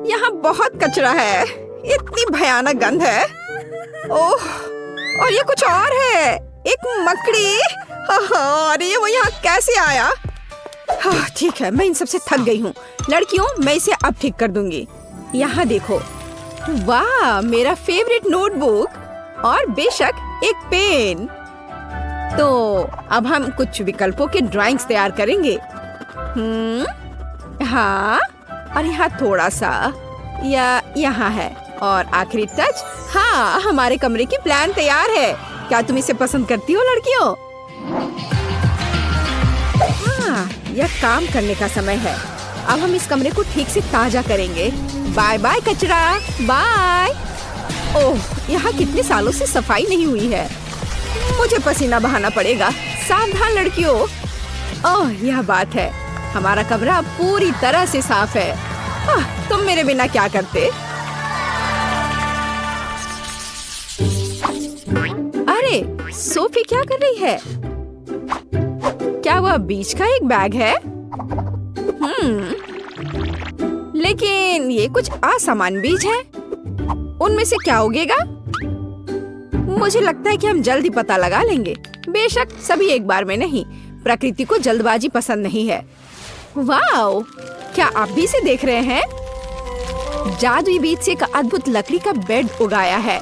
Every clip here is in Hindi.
यहाँ बहुत कचरा है, इतनी भयानक गंध है। ओह, और ये कुछ और है, एक मकड़ी। और ये वो यहाँ कैसे आया? हाँ, ठीक है, मैं इन सबसे थक गई हूँ। लड़कियों, मैं इसे अब ठीक कर दूंगी। यहाँ देखो, वाह, मेरा फेवरेट नोटबुक और बेशक एक पेन। तो अब हम कुछ विकल्पों के ड्राइंग्स तैयार करेंगे। हाँ, और यहाँ थोड़ा सा, या यहाँ है, और आखिरी टच। हाँ, हमारे कमरे की प्लान तैयार है। क्या तुम इसे पसंद करती हो लड़कियों? हाँ, यह काम करने का समय है। अब हम इस कमरे को ठीक से ताजा करेंगे। बाय बाय कचरा, बाय। ओह, यहाँ कितने सालों से सफाई नहीं हुई है, मुझे पसीना बहाना पड़ेगा। सावधान लड़कियों। ओह, यह बात है, हमारा कमरा पूरी तरह से साफ है। तुम मेरे बिना क्या करते? अरे, सोफी क्या कर रही है? क्या वह बीच का एक बैग है? लेकिन ये कुछ असामान्य बीज है। उनमें से क्या उगेगा? मुझे लगता है कि हम जल्द ही पता लगा लेंगे। बेशक सभी एक बार में नहीं, प्रकृति को जल्दबाजी पसंद नहीं है। वाओ, क्या आप भी इसे देख रहे हैं? जादुई बीज से एक अद्भुत लकड़ी का बेड उगाया है।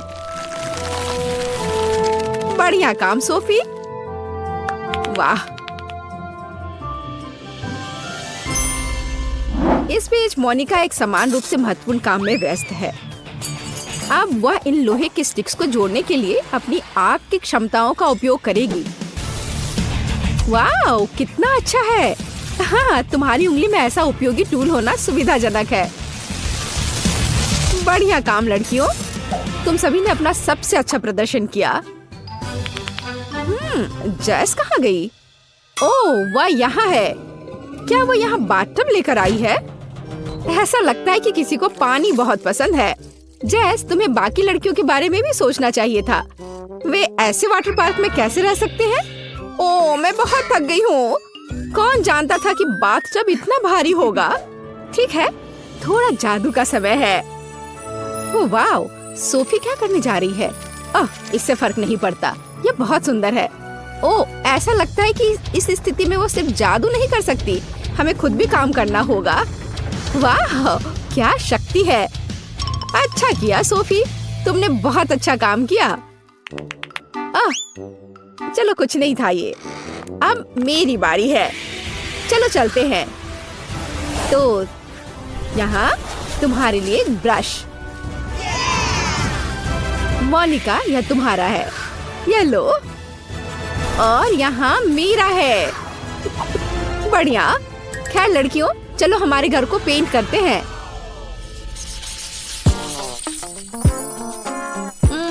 बढ़िया काम सोफी, वाह। इस बीच मोनिका एक समान रूप से महत्वपूर्ण काम में व्यस्त है। अब वह इन लोहे के स्टिक्स को जोड़ने के लिए अपनी आग की क्षमताओं का उपयोग करेगी। वाह, कितना अच्छा है। हाँ, तुम्हारी उंगली में ऐसा उपयोगी टूल होना सुविधाजनक है। बढ़िया काम लड़कियों, तुम सभी ने अपना सबसे अच्छा प्रदर्शन किया। जैस कहाँ गई? ओह, वह यहाँ है। क्या वो यहाँ बाथटब लेकर आई है? ऐसा लगता है कि किसी को पानी बहुत पसंद है। जैस, तुम्हें बाकी लड़कियों के बारे में भी सोचना चाहिए था। वे ऐसे वाटर पार्क में कैसे रह सकते हैं? ओह, मैं बहुत थक गई हूँ। कौन जानता था कि बाथटब इतना भारी होगा। ठीक है, थोड़ा जादू का समय है। ओह वाह, सोफी क्या करने जा रही है? इससे फर्क नहीं पड़ता, ये बहुत सुंदर है। ओह, ऐसा लगता है कि इस स्थिति में वो सिर्फ जादू नहीं कर सकती, हमें खुद भी काम करना होगा। वाह, क्या शक्ति है। अच्छा किया सोफी, तुमने बहुत अच्छा काम किया। चलो, कुछ नहीं था ये। अब मेरी बारी है, चलो चलते हैं। तो यहाँ तुम्हारे लिए एक ब्रश। मोनिका, यह तुम्हारा है, ये लो। और यहाँ मेरा है। बढ़िया। खैर लड़कियों, चलो हमारे घर को पेंट करते हैं।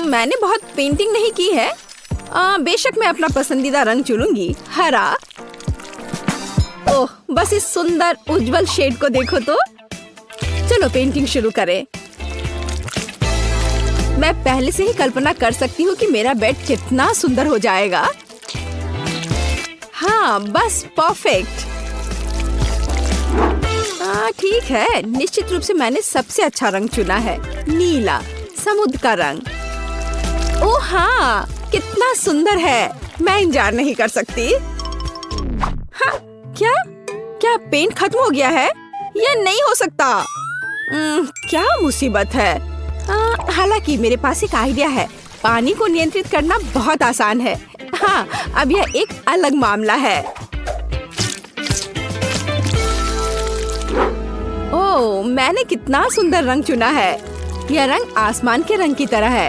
मैंने बहुत पेंटिंग नहीं की है। बेशक मैं अपना पसंदीदा रंग चुनूंगी, हरा। ओह, बस इस सुंदर उज्जवल शेड को देखो तो। चलो पेंटिंग शुरू करें। मैं पहले से ही कल्पना कर सकती हूँ कि मेरा बेड कितना सुंदर हो जाएगा। हाँ, बस परफेक्ट। ठीक है, निश्चित रूप से मैंने सबसे अच्छा रंग चुना है, नीला, समुद्र का रंग। ओह हाँ, कितना सुंदर है, मैं इंतजार नहीं कर सकती। हाँ, क्या पेंट खत्म हो गया है? यह नहीं हो सकता। क्या मुसीबत है। हालांकि मेरे पास एक आइडिया है। पानी को नियंत्रित करना बहुत आसान है। हाँ, अब यह एक अलग मामला है। ओह, मैंने कितना सुंदर रंग चुना है। यह रंग आसमान के रंग की तरह है।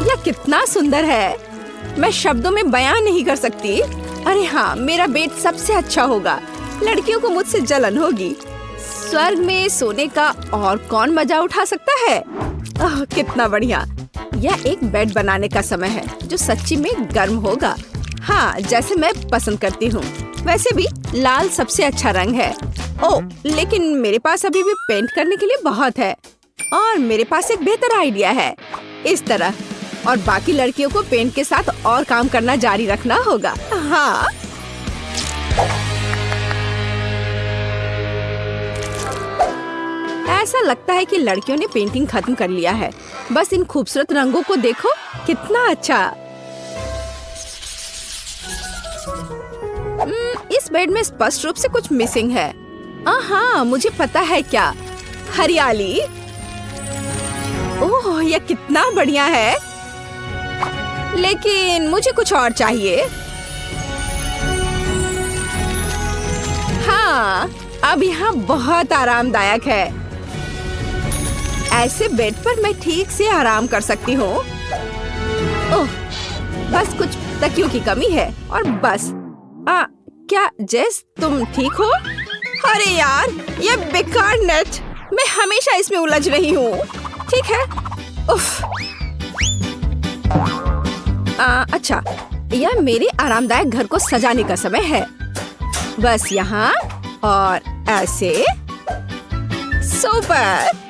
यह कितना सुंदर है, मैं शब्दों में बयान नहीं कर सकती। अरे हाँ, मेरा बेड सबसे अच्छा होगा। लड़कियों को मुझसे जलन होगी। स्वर्ग में सोने का और कौन मजा उठा सकता है? कितना बढ़िया। यह एक बेड बनाने का समय है जो सच्ची में गर्म होगा। हाँ, जैसे मैं पसंद करती हूँ। वैसे भी लाल सबसे अच्छा रंग है। ओह, लेकिन मेरे पास अभी भी पेंट करने के लिए बहुत है। और मेरे पास एक बेहतर आइडिया है। इस तरह, और बाकी लड़कियों को पेंट के साथ और काम करना जारी रखना होगा। हाँ, ऐसा लगता है कि लड़कियों ने पेंटिंग खत्म कर लिया है। बस इन खूबसूरत रंगों को देखो, कितना अच्छा। इस बेड में स्पष्ट रूप से कुछ मिसिंग है। हाँ, मुझे पता है क्या, हरियाली। ओह, यह कितना बढ़िया है। लेकिन मुझे कुछ और चाहिए। हाँ, अब यहाँ बहुत आरामदायक है। ऐसे बेड पर मैं ठीक से आराम कर सकती हूँ। ओह, बस कुछ तकियों की कमी है और बस। क्या जेस, तुम ठीक हो? अरे यार, ये बेकार नेट, मैं हमेशा इसमें उलझ रही हूँ। ठीक है। उफ। अच्छा, यह मेरे आरामदायक घर को सजाने का समय है। बस यहाँ और ऐसे। सुपर।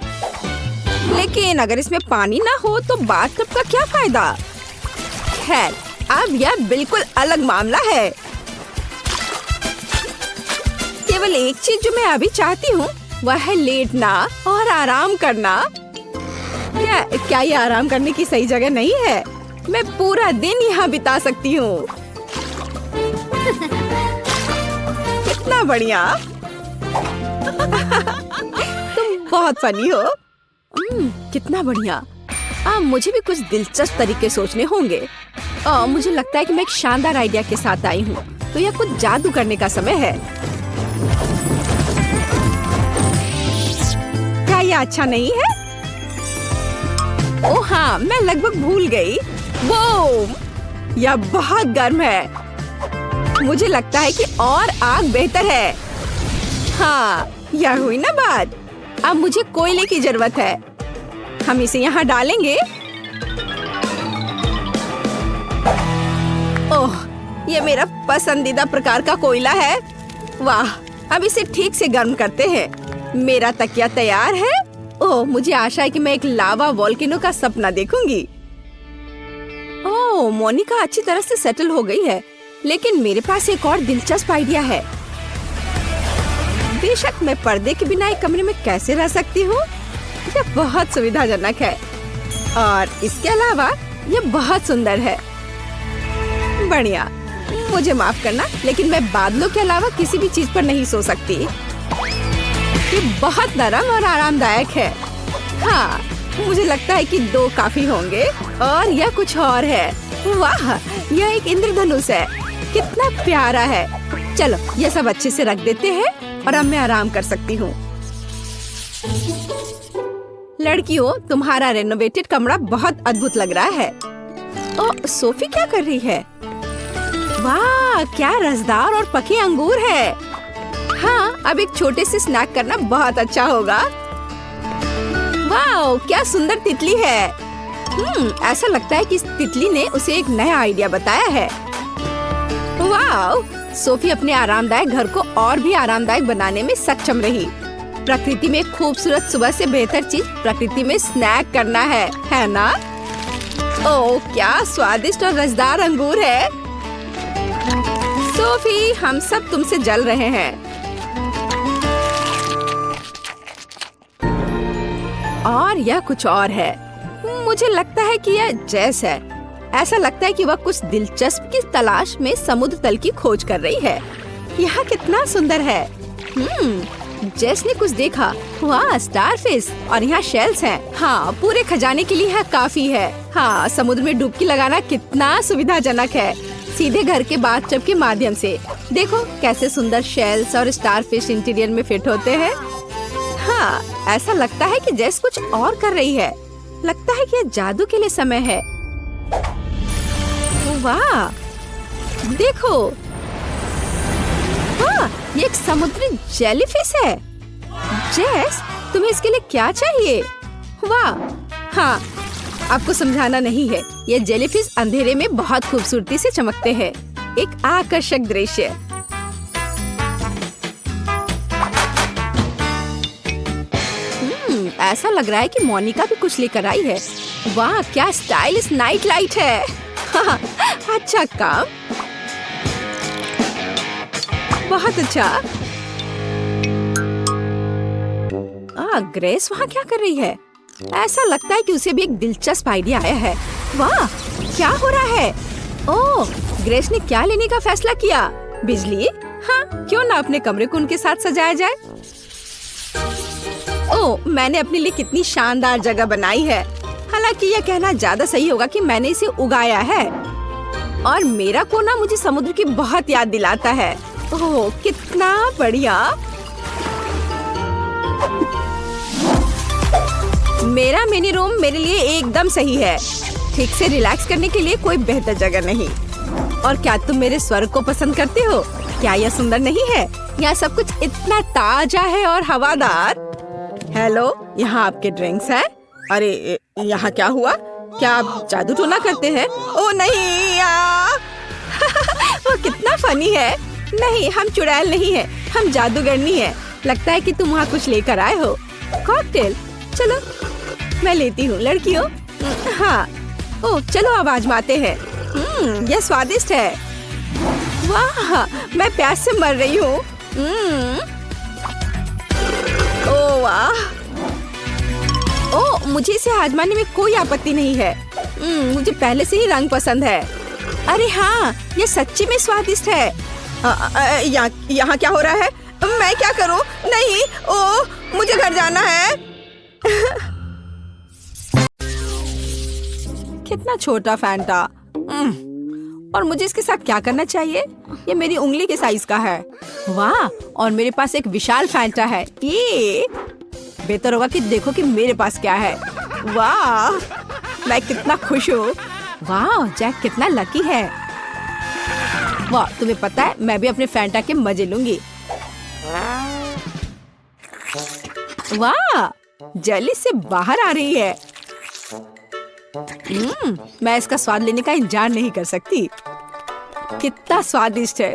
लेकिन अगर इसमें पानी ना हो तो बाथटब का क्या फायदा? खैर, अब यह बिल्कुल अलग मामला है। केवल एक चीज जो मैं अभी चाहती हूँ वह है लेटना और आराम करना। क्या ये आराम करने की सही जगह नहीं है? मैं पूरा दिन यहाँ बिता सकती हूँ। कितना बढ़िया। तुम बहुत फनी हो। कितना बढ़िया। मुझे भी कुछ दिलचस्प तरीके सोचने होंगे। मुझे लगता है कि मैं एक शानदार आइडिया के साथ आई हूँ, तो यह कुछ जादू करने का समय है। क्या यह अच्छा नहीं है? ओह हाँ, मैं लगभग भूल गई। वो यह बहुत गर्म है। मुझे लगता है कि और आग बेहतर है। हाँ, यह हुई ना बात। अब मुझे कोयले की जरूरत है। हम इसे यहाँ डालेंगे। ओह, ये मेरा पसंदीदा प्रकार का कोयला है। वाह, अब इसे ठीक से गर्म करते हैं। मेरा तकिया तैयार है। ओह, मुझे आशा है कि मैं एक लावा वोल्केनो का सपना देखूंगी। ओह, मोनिका अच्छी तरह से सेटल हो गई है, लेकिन मेरे पास एक और दिलचस्प आइडिया है। बेशक मैं पर्दे के बिना एक कमरे में कैसे रह सकती हूँ? यह बहुत सुविधाजनक है और इसके अलावा यह बहुत सुंदर है। बढ़िया। मुझे माफ करना, लेकिन मैं बादलों के अलावा किसी भी चीज पर नहीं सो सकती। ये बहुत नरम और आरामदायक है। हाँ, मुझे लगता है कि 2 काफी होंगे। और यह कुछ और है। वाह, यह एक इंद्रधनुष है। कितना प्यारा है। चलो, ये सब अच्छे से रख देते हैं और अब मैं आराम कर सकती हूँ। लड़कियों, तुम्हारा रेनोवेटेड कमरा बहुत अद्भुत लग रहा है। ओह, सोफी क्या कर रही है? वाह, क्या रसदार और पके अंगूर है। हाँ, अब एक छोटे से स्नैक करना बहुत अच्छा होगा। वाह, क्या सुंदर तितली है। ऐसा लगता है कि इस तितली ने उसे एक नया आइडिया बताया है। वाह, सोफी अपने आरामदायक घर को और भी आरामदायक बनाने में सक्षम रही। प्रकृति में खूबसूरत सुबह से बेहतर चीज प्रकृति में स्नैक करना है ना? ओह, क्या स्वादिष्ट और रसदार अंगूर है। सोफी, हम सब तुमसे जल रहे हैं। और यह कुछ और है। मुझे लगता है कि यह जेस है। ऐसा लगता है कि वह कुछ दिलचस्प की तलाश में समुद्र तल की खोज कर रही है। यहाँ कितना सुंदर है। जेस ने कुछ देखा। वाह, स्टारफिश, और यहाँ शेल्स हैं। हाँ, पूरे खजाने के लिए यह काफी है। हाँ, समुद्र में डुबकी लगाना कितना सुविधाजनक है, सीधे घर के बाथटब के माध्यम से। देखो कैसे सुंदर शेल्स और स्टारफिश इंटीरियर में फिट होते हैं। हाँ, ऐसा लगता है कि जेस कुछ और कर रही है। लगता है कि यह जादू के लिए समय है। वाह, देखो। वाह, ये एक समुद्री जेलीफिश है। जेस, तुम्हें इसके लिए क्या चाहिए? वाह, हाँ, आपको समझाना नहीं है। ये जेलीफिश अंधेरे में बहुत खूबसूरती से चमकते हैं। एक आकर्षक दृश्य। ऐसा लग रहा है कि मोनिका भी कुछ लेकर आई है। वाह, क्या स्टाइलिश नाइट लाइट है। हाँ, अच्छा काम। बहुत अच्छा। हाँ, ग्रेस वहाँ क्या कर रही है? ऐसा लगता है कि उसे भी एक दिलचस्प आइडिया आया है। वाह, क्या हो रहा है? ओह, ग्रेस ने क्या लेने का फैसला किया? बिजली? हाँ, क्यों ना अपने कमरे को उनके साथ सजाया जाए। ओह, मैंने अपने लिए कितनी शानदार जगह बनाई है। हालांकि यह कहना ज्यादा सही होगा कि मैंने इसे उगाया है। और मेरा कोना मुझे समुद्र की बहुत याद दिलाता है। ओह, कितना बढ़िया। मेरा मिनी रूम मेरे लिए एकदम सही है। ठीक से रिलैक्स करने के लिए कोई बेहतर जगह नहीं। और क्या तुम मेरे स्वर्ग को पसंद करते हो? क्या यह सुंदर नहीं है? यहाँ सब कुछ इतना ताजा है और हवादार। हेलो, यहाँ आपके ड्रिंक्स हैं। अरे, यहाँ क्या हुआ? क्या आप जादू टोना करते हैं? ओ नहीं, वो कितना फनी है। नहीं, हम चुड़ैल नहीं है, हम जादूगरनी है। लगता है कि तुम वहाँ कुछ लेकर आए हो। कॉकटेल? चलो मैं लेती हूँ लड़कियों। हाँ, ओह चलो अब आजमाते हैं। यह स्वादिष्ट है। वाह, मैं प्यास से मर रही हूँ। ओह वाह, ओह मुझे इसे आजमाने में कोई आपत्ति नहीं है। मुझे पहले से ही रंग पसंद है। अरे हाँ, ये सच्ची में स्वादिष्ट है। यहाँ क्या हो रहा है? मैं क्या करूँ? नहीं, ओह मुझे घर जाना है। कितना छोटा फैंटा। और मुझे इसके साथ क्या करना चाहिए? ये मेरी उंगली के साइज का है। वाह, और मेरे पास एक विशाल फैंटा है। ये बेहतर होगा कि देखो कि मेरे पास क्या है। वाह, मैं कितना खुश हूँ। वाह, जैक कितना लकी है। वाह, तुम्हें पता है मैं भी अपने फैंटा के मजे लूंगी। वाह, जेली से बाहर आ रही है। मैं इसका स्वाद लेने का इंतजार नहीं कर सकती। कितना स्वादिष्ट है।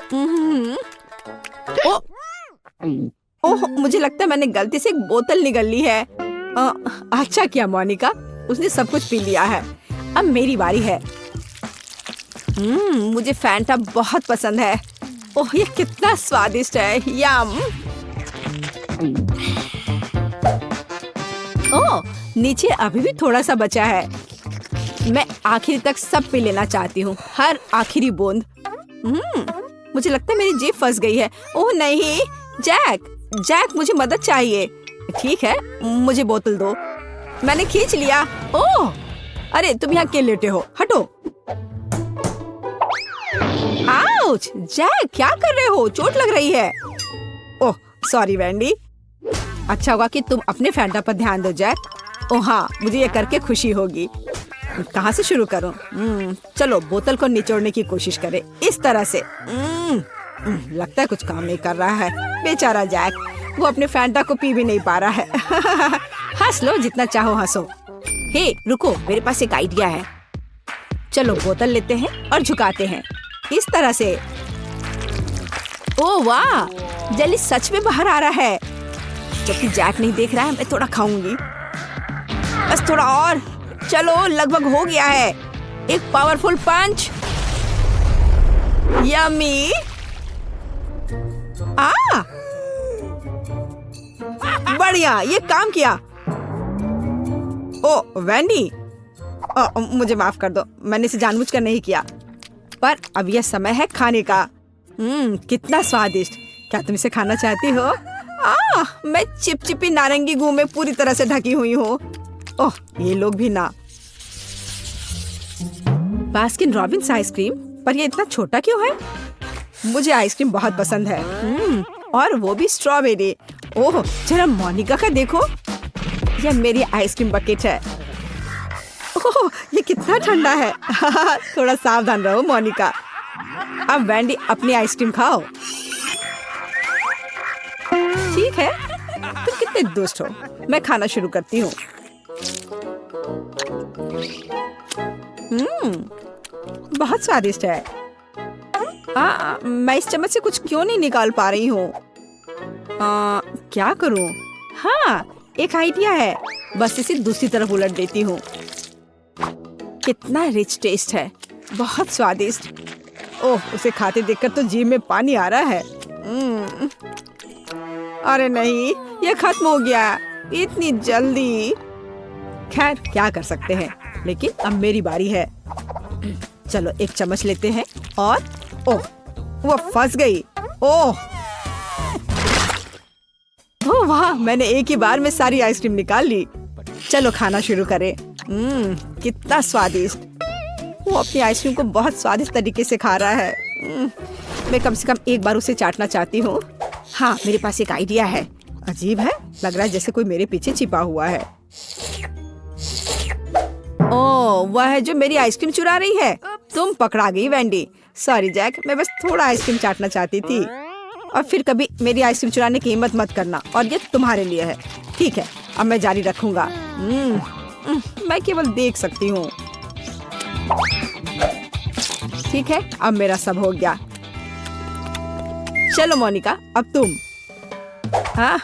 ओह, मुझे लगता है मैंने गलती से एक बोतल निगल ली है। अच्छा किया मोनिका, उसने सब कुछ पी लिया है। अब मेरी बारी है। मुझे फैंटा बहुत पसंद है। ओह, ये कितना स्वादिष्ट है। यम। ओह, नीचे अभी भी थोड़ा सा बचा है। मैं आखिर तक सब पी लेना चाहती हूँ, हर आखिरी बूंद। मुझे लगता है मेरी जेब फंस गई है। ओह नहीं, जैक मुझे मदद चाहिए। ठीक है, मुझे बोतल दो। मैंने खींच लिया। ओह, अरे तुम यहाँ क्यों लेटे हो? हटो। आउच, जैक क्या कर रहे हो? चोट लग रही है। Oh sorry Vendée. अच्छा होगा कि तुम अपने फैंटा पर ध्यान दो जैक। ओह हाँ, मुझे ये करके खुशी होगी। कहाँ से शुरू करूं? चलो बोतल को निचोड़ने की कोशिश करें, इस तरह से। लगता है कुछ काम नहीं कर रहा है। बेचारा जैक, वो अपने फैंटा को पी भी नहीं पा रहा है। हंस लो जितना चाहो हंसो। हे रुको, मेरे पास एक आइडिया है। चलो बोतल लेते हैं और झुकाते हैं, इस तरह से। ओह वाह, जेली सच में बाहर आ रहा है। जबकि जैक नहीं देख रहा है, मैं थोड़ा खाऊंगी। बस थोड़ा और। चलो, लगभग हो गया है। एक पावरफुल पंच। यम्मी। बढ़िया, ये काम किया। ओ वैंडी, मुझे माफ कर दो, मैंने इसे जानबूझकर नहीं किया। पर अब यह समय है खाने का। कितना स्वादिष्ट। क्या तुम इसे खाना चाहती हो? मैं चिपचिपी नारंगी गू में पूरी तरह से ढकी हुई हूँ। ओह, ये लोग भी ना। बास्किन रॉबिन्स आइसक्रीम, पर ये इतना छोटा क्यों है? मुझे आइसक्रीम बहुत पसंद है। और वो भी स्ट्रॉबेरी। ओह, जरा मोनिका का देखो, यह मेरी आइसक्रीम बकेट है। ओह, ये कितना ठंडा है। थोड़ा सावधान रहो मोनिका। अब वैंडी अपनी आइसक्रीम खाओ। ठीक है, तुम कितने दुष्ट हो। मैं खाना शुरू करती हूँ। बहुत स्वादिष्ट है। मैं इस चम्मच से कुछ क्यों नहीं निकाल पा रही हूँ? क्या करूँ? हाँ, एक आइडिया है। बस इसे दूसरी तरफ उलट देती हूँ। कितना रिच टेस्ट है, बहुत स्वादिष्ट। ओह, उसे खाते देखकर तो जीभ में पानी आ रहा है। अरे नहीं, ये खत्म हो गया। इतनी जल्दी। खैर क्या कर सकते हैं, लेकिन अब मेरी बारी है। चलो एक चम्मच लेते हैं और ओह, वो फंस गई। ओह ओह वाह, मैंने एक ही बार में सारी आइसक्रीम निकाल ली। चलो खाना शुरू करें। कितना स्वादिष्ट। वो अपनी आइसक्रीम को बहुत स्वादिष्ट तरीके से खा रहा है। मैं कम से कम एक बार उसे चाटना चाहती हूँ। हाँ, मेरे पास एक आइडिया है। अजीब है, लग रहा है जैसे कोई मेरे पीछे छिपा हुआ है। ओह, वह है जो मेरी आइसक्रीम चुरा रही है। तुम पकड़ा गई वेंडी। सॉरी जैक, मैं बस थोड़ा आइसक्रीम चाटना चाहती थी। और फिर कभी मेरी आइसक्रीम चुराने की हिम्मत मत करना, और ये तुम्हारे लिए है। ठीक है, अब मैं जारी रखूंगा। मैं केवल देख सकती हूँ। ठीक है, अब मेरा सब हो गया। चलो मोनिका, अब तुम। हाँ,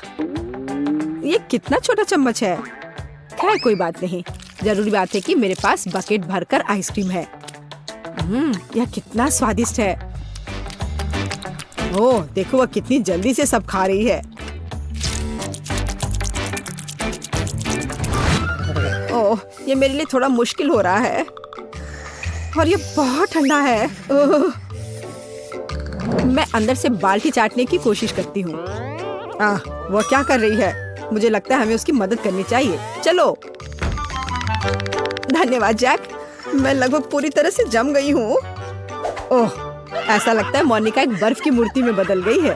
ये कितना छोटा चम्मच है। खैर कोई बात नहीं, जरूरी बात है कि मेरे पास बकेट भरकर आइसक्रीम है। यह कितना स्वादिष्ट है। ओह देखो, वह कितनी जल्दी से सब खा रही है। ओह, ये मेरे लिए थोड़ा मुश्किल हो रहा है, और ये बहुत ठंडा है। ओह, मैं अंदर से बाल्टी चाटने की कोशिश करती हूँ। वह क्या कर रही है? मुझे लगता है हमें उसकी मदद करनी चाहिए। चलो। धन्यवाद जैक, मैं लगभग पूरी तरह से जम गई हूँ। ओह, ऐसा लगता है मोनिका एक बर्फ की मूर्ति में बदल गई है।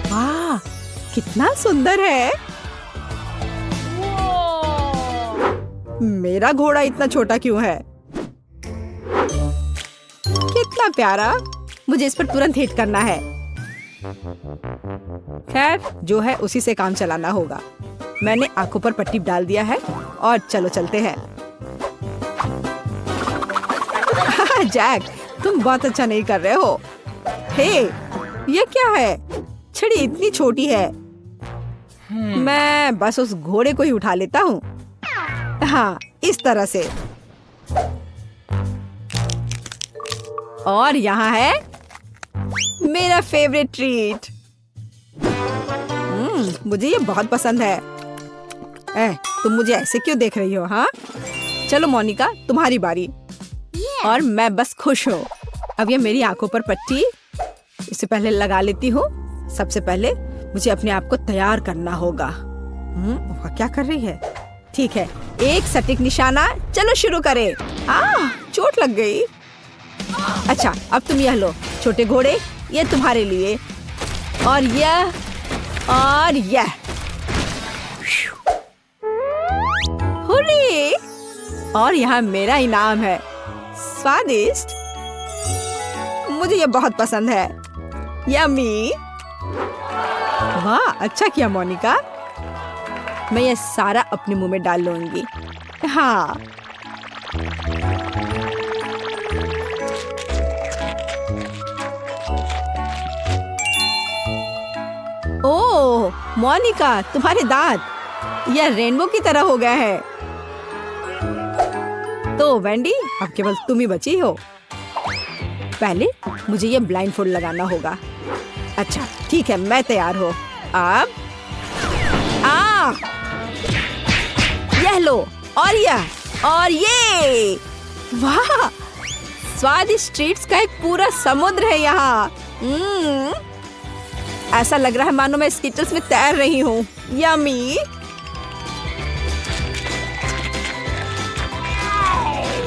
वाह, कितना सुंदर है। मेरा घोड़ा इतना छोटा क्यों है? कितना प्यारा। मुझे इस पर तुरंत हिट करना है। खैर जो है उसी से काम चलाना होगा। मैंने आंखों पर पट्टी डाल दिया है और चलो चलते हैं। जैक, तुम बहुत अच्छा नहीं कर रहे हो। हे, ये क्या है? छड़ी इतनी छोटी है। मैं बस उस घोड़े को ही उठा लेता हूँ। हाँ, इस तरह से। और यहाँ है मेरा फेवरेट ट्रीट। मुझे ये बहुत पसंद है। तुम मुझे ऐसे क्यों देख रही हो? हाँ, चलो मोनिका, तुम्हारी बारी। और मैं बस खुश हूँ। अब ये मेरी आंखों पर पट्टी इससे पहले लगा लेती हूँ। सबसे पहले मुझे अपने आप को तैयार करना होगा। वह क्या कर रही है? ठीक है, एक सटीक निशाना। चलो शुरू करें। चोट लग गई। अच्छा, अब तुम यह लो छोटे घोड़े, ये तुम्हारे लिए। और यह हुर्रे! और यहाँ मेरा इनाम है। स्वादिष्ट, मुझे ये बहुत पसंद है। यम्मी। वाह, अच्छा किया मोनिका। मैं ये सारा अपने मुंह में डाल लूंगी। हाँ, ओह मोनिका, तुम्हारे दांत यह रेनबो की तरह हो गया है। तो वेंडी, अब केवल तुम ही बची हो। पहले मुझे ये ब्लाइंडफोल्ड लगाना होगा। अच्छा ठीक है, मैं तैयार हूँ। अब यह लो, और ये। वाह, स्वादिष्ट ट्रीट्स का एक पूरा समुद्र है यहाँ। ऐसा लग रहा है मानो मैं स्कीटल्स में तैर रही हूँ। यम्मी।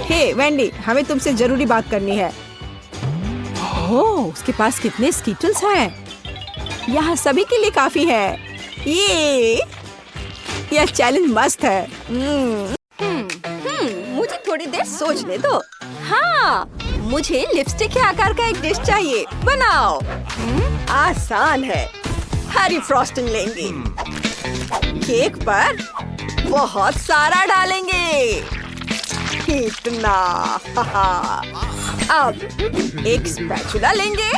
हे वेंडी, हमें तुमसे जरूरी बात करनी है। ओह, उसके पास कितने स्कीटल्स हैं। यहाँ सभी के लिए काफी है। यह चैलेंज मस्त है। मुझे थोड़ी देर सोचने दो। हाँ, मुझे लिपस्टिक के आकार का एक डिश चाहिए। बनाओ। आसान है। हरी फ्रॉस्टिंग लेंगे। केक पर बहुत सारा डालेंगे। इतना। अब एक स्पैचुला लेंगे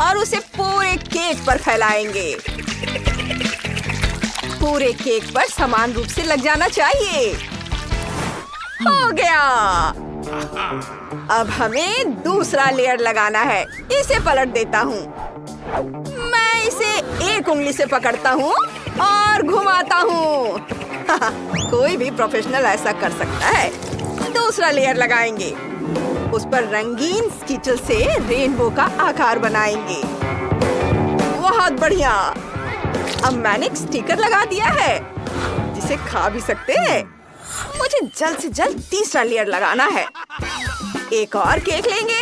और उसे पूरे केक पर फैलाएंगे। पूरे केक पर समान रूप से लग जाना चाहिए। हो गया। अब हमें दूसरा लेयर लगाना है। इसे पलट देता हूँ। मैं इसे एक उंगली से पकड़ता हूँ और घुमाता हूँ। कोई भी प्रोफेशनल ऐसा कर सकता है। दूसरा लेयर लगाएंगे, उस पर रंगीन स्टिचल से रेनबो का आकार बनाएंगे। बहुत बढ़िया। अब मैंने एक स्टिकर लगा दिया है जिसे खा भी सकते हैं। मुझे जल्द से जल्द तीसरा लेयर लगाना है। एक और केक लेंगे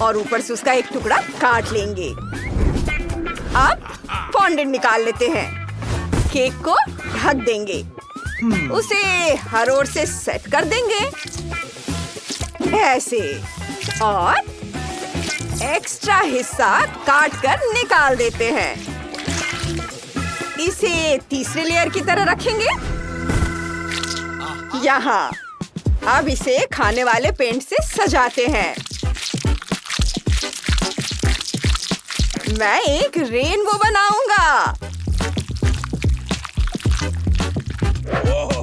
और ऊपर से उसका एक टुकड़ा काट लेंगे। अब फॉन्डेंट निकाल लेते हैं। केक को ढक देंगे, उसे हर ओर से सेट कर देंगे ऐसे, और एक्स्ट्रा हिस्सा काट कर निकाल देते हैं। इसे तीसरे लेयर की तरह रखेंगे यहाँ। अब इसे खाने वाले पेंट से सजाते हैं। मैं एक रेनबो बनाऊंगा।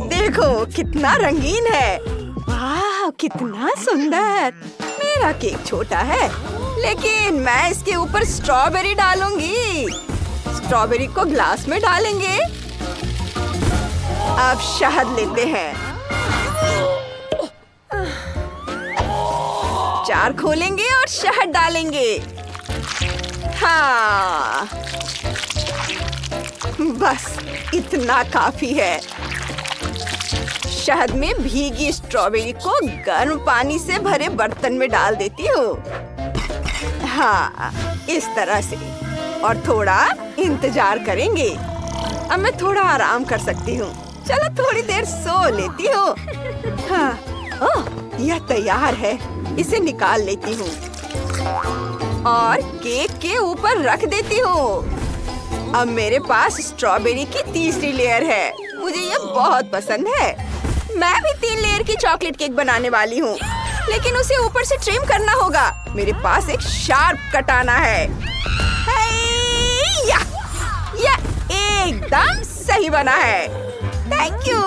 देखो कितना रंगीन है। वाह कितना सुंदर। मेरा केक छोटा है, लेकिन मैं इसके ऊपर स्ट्रॉबेरी डालूंगी। स्ट्रॉबेरी को ग्लास में डालेंगे। अब शहद लेते हैं। जार खोलेंगे और शहद डालेंगे। हाँ, बस इतना काफी है। शहद में भीगी स्ट्रॉबेरी को गर्म पानी से भरे बर्तन में डाल देती हूँ। हाँ, इस तरह से। और थोड़ा इंतजार करेंगे। अब मैं थोड़ा आराम कर सकती हूँ। चलो थोड़ी देर सो लेती हूँ। हाँ, ओह, यह तैयार है। इसे निकाल लेती हूँ और केक के ऊपर रख देती हूँ। अब मेरे पास स्ट्रॉबेरी की तीसरी लेयर है। मुझे ये बहुत पसंद है। मैं भी 3 लेयर की चॉकलेट केक बनाने वाली हूँ, लेकिन उसे ऊपर से ट्रिम करना होगा। मेरे पास एक शार्प कटाना है। यह एकदम सही बना है। Thank you.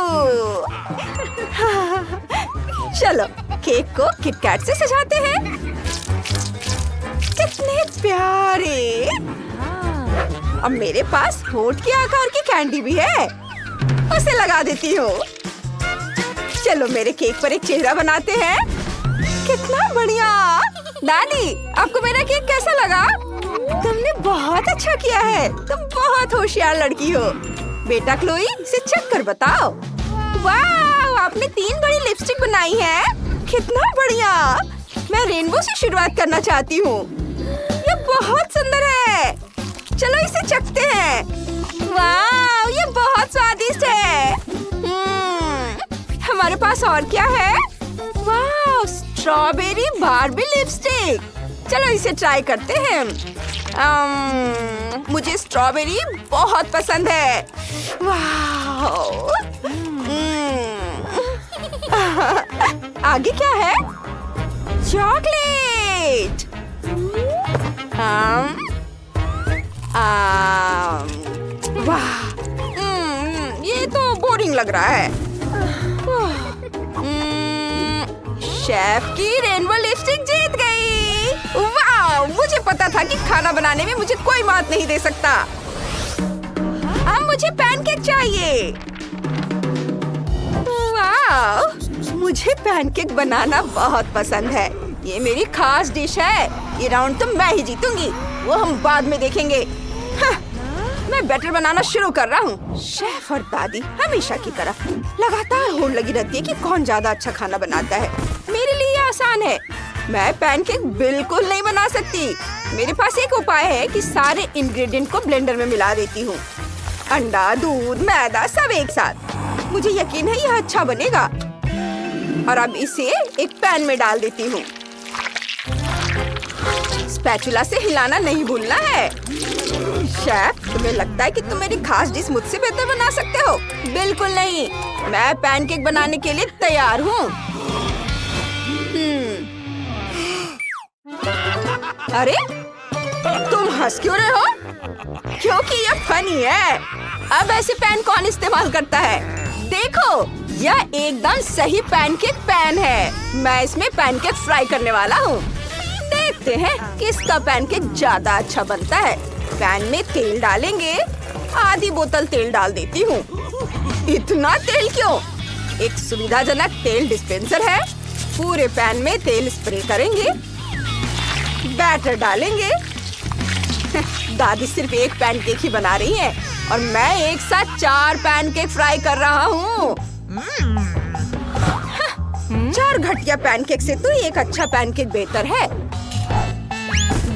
चलो केक को किटकैट से सजाते हैं। कितने प्यारे। अब मेरे पास होंठ के आकार की कैंडी भी है। उसे लगा देती हूँ। चलो मेरे केक पर एक चेहरा बनाते हैं। कितना बढ़िया। दादी, आपको मेरा केक कैसा लगा? तुमने बहुत अच्छा किया है। तुम बहुत होशियार लड़की हो। बेटा क्लोई, इसे चेक कर बताओ। वाह, आपने 3 बड़ी लिपस्टिक बनाई है। कितना बढ़िया। मैं रेनबो से शुरुआत करना चाहती हूँ। ये बहुत सुंदर है। चलो इसे चखते हैं। वाह, ये बहुत स्वादिष्ट है। हमारे पास और क्या है? वाह, स्ट्रॉबेरी बार्बी लिपस्टिक। चलो इसे ट्राई करते हैं। मुझे स्ट्रॉबेरी बहुत पसंद है। वाह। आगे क्या है? चॉकलेट। वाह, ये तो बोरिंग लग रहा है। शेफ की रेनबो लिपस्टिक जीत गई। वाह, मुझे पता था कि खाना बनाने में मुझे कोई मात नहीं दे सकता। अब मुझे पैनकेक चाहिए। वाह, मुझे पैनकेक बनाना बहुत पसंद है। ये मेरी खास डिश है। ये राउंड तो मैं ही जीतूंगी। वो हम बाद में देखेंगे। मैं बैटर बनाना शुरू कर रहा हूँ। शेफ और दादी हमेशा की तरह लगातार होड़ लगी रहती है कि कौन ज्यादा अच्छा खाना बनाता है। मेरे लिए ये आसान है। मैं पैनकेक बिल्कुल नहीं बना सकती। मेरे पास एक उपाय है कि सारे इंग्रेडिएंट को ब्लेंडर में मिला देती हूँ। अंडा, दूध, मैदा सब एक साथ। मुझे यकीन है यह अच्छा बनेगा। और अब इसे एक पैन में डाल देती हूँ। स्पैचुला से हिलाना नहीं भूलना है। शेफ, तुम्हें लगता है कि तुम मेरी खास डिश मुझसे बेहतर बना सकते हो? बिल्कुल नहीं। मैं पैनकेक बनाने के लिए तैयार हूँ। अरे, तुम हंस क्यों रहे हो? क्योंकि यह फनी है। अब ऐसे पैन कौन इस्तेमाल करता है? देखो, यह एकदम सही पैनकेक पैन है। मैं इसमें पैनकेक फ्राई करने वाला हूँ। देखते हैं किसका पैनकेक ज्यादा अच्छा बनता है। पैन में तेल डालेंगे आधी बोतल तेल डाल देती हूँ। इतना तेल क्यों? एक सुविधाजनक तेल डिस्पेंसर है। पूरे पैन में तेल स्प्रे करेंगे, बैटर डालेंगे। दादी सिर्फ एक पैनकेक ही बना रही है और मैं एक साथ 4 पैनकेक फ्राई कर रहा हूँ। 4 घटिया पैनकेक से तो एक अच्छा पैनकेक बेहतर है।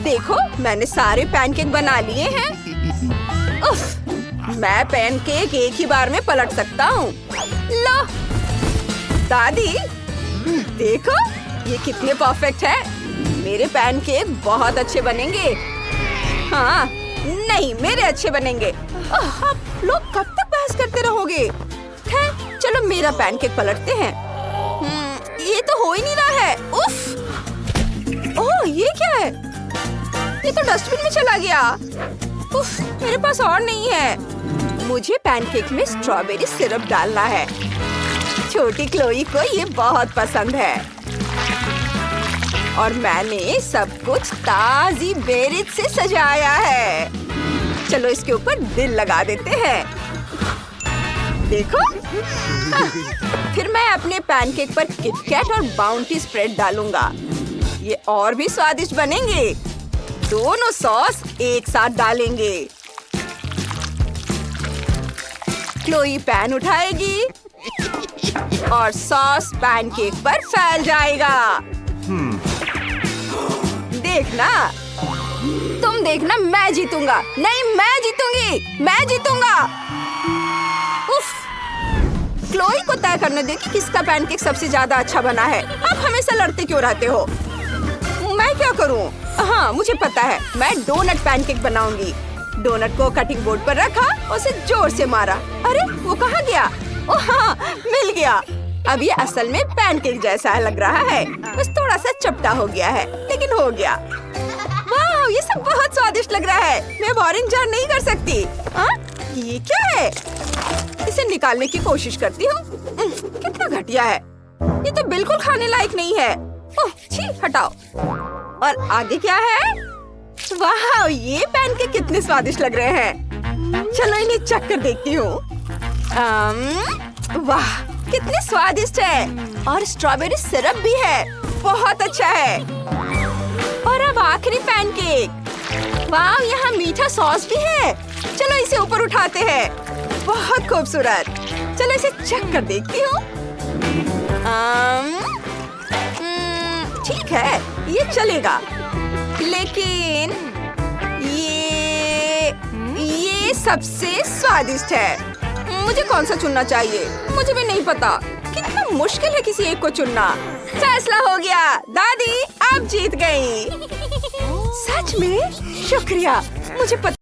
देखो, मैंने सारे पैनकेक बना लिए हैं। उफ, मैं पैनकेक एक ही बार में पलट सकता हूँ। लो दादी, देखो ये कितने परफेक्ट है। मेरे पैनकेक बहुत अच्छे बनेंगे। हाँ, नहीं, मेरे अच्छे बनेंगे। आप लोग कब तक बहस करते रहोगे? खैर, चलो मेरा पैनकेक पलटते हैं। ये तो हो ही नहीं रहा है। उफ! ओह, ये क्या है? ये तो डस्टबिन में चला गया। उफ, मेरे पास और नहीं है। मुझे पैनकेक में स्ट्रॉबेरी सिरप डालना है। छोटी क्लोई को ये बहुत पसंद है और मैंने सब कुछ ताजी बेरीज से सजाया है। चलो इसके ऊपर दिल लगा देते हैं। देखो। फिर मैं अपने पैनकेक पर किटकैट और बाउंटी स्प्रेड डालूंगा। ये और भी स्वादिष्ट बनेंगे। दोनों सॉस एक साथ डालेंगे। क्लोई पैन उठाएगी और सॉस पैनकेक पर फैल जाएगा। देखना, तुम देखना, मैं जीतूंगा। नहीं, मैं जीतूंगी, मैं जीतूंगा। उफ! क्लोई को तय करने दे कि किसका पैनकेक सबसे ज्यादा अच्छा बना है। आप हमेशा लड़ते क्यों रहते हो? मैं क्या करूं? हाँ, मुझे पता है। मैं डोनट पैनकेक बनाऊंगी। डोनट को कटिंग बोर्ड पर रखा, उसे जोर से मारा। अरे, वो कहाँ गया? ओह हाँ, मिल गया। अब ये असल में पैनकेक जैसा लग रहा है, बस थोड़ा सा चपटा हो गया है, लेकिन हो गया। वाह, ये सब बहुत स्वादिष्ट लग रहा है। मैं और इंतजार नहीं कर सकती। हाँ, ये क्या है? इसे निकालने की कोशिश करती हूँ। कितना घटिया है। ये तो बिल्कुल खाने लायक नहीं है। ओह, छी, हटाओ। और आगे क्या है? वाह, ये पैनकेक कितने स्वादिष्ट लग रहे हैं। चलो इन्हें चख कर देखती हूँ। वाह, कितने स्वादिष्ट है और स्ट्रॉबेरी सिरप भी है। बहुत अच्छा है। और अब आखिरी पैनकेक। वाह, यहाँ मीठा सॉस भी है। चलो इसे ऊपर उठाते हैं। बहुत खूबसूरत। चलो इसे चख कर देखती हूँ। ठीक है, ये चलेगा, लेकिन ये सबसे स्वादिष्ट है। मुझे कौन सा चुनना चाहिए? मुझे भी नहीं पता। कितना मुश्किल है किसी एक को चुनना। फैसला हो गया। दादी, आप जीत गई। सच में? शुक्रिया। मुझे पता